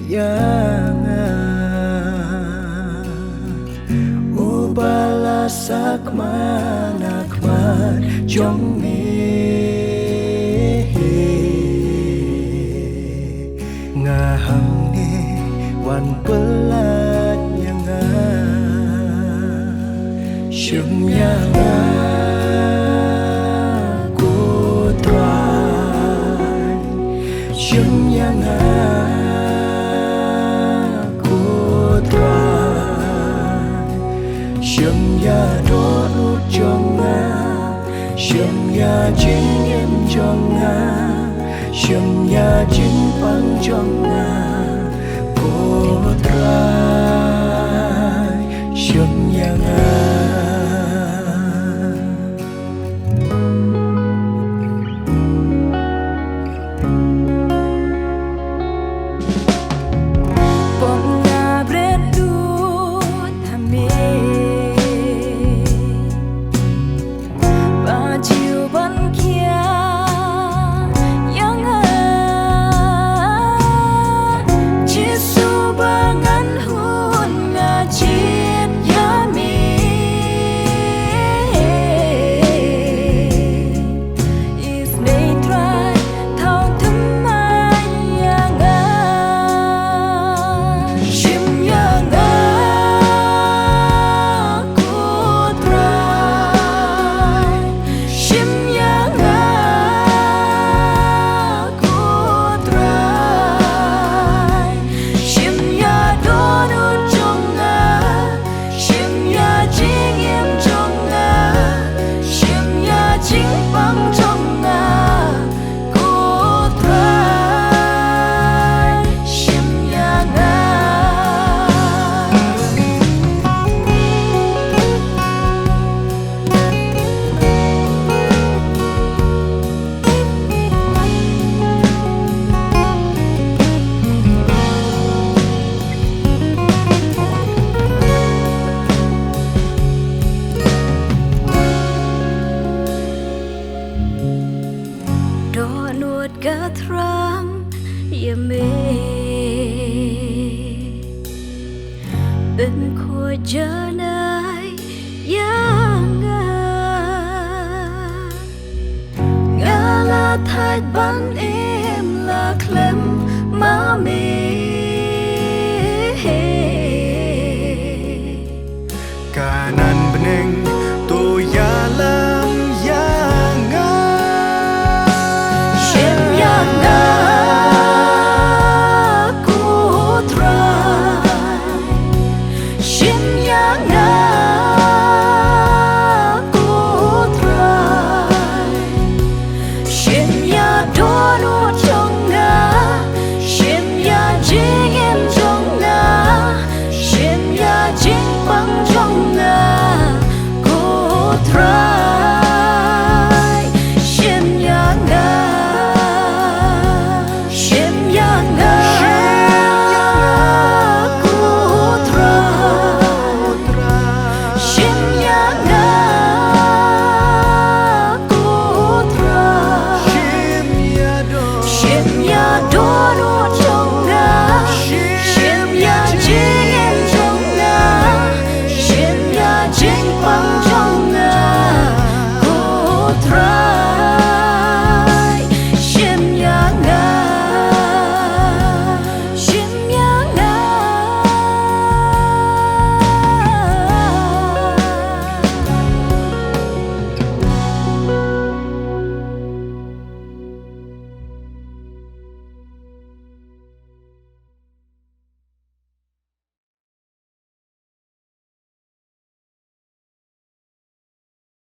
yang ubala sakman jong me ngahang ni wan pelat yang syum yang ku trai syum yang ku trai syum ya do nu jong syum ya chính em jong syum ya chính pang jong cô trai syum yang cả tháng ya mê bên khôi chờ này ya ngà là thay ban em là clem má mê cả nan beneng tu ya lam ya door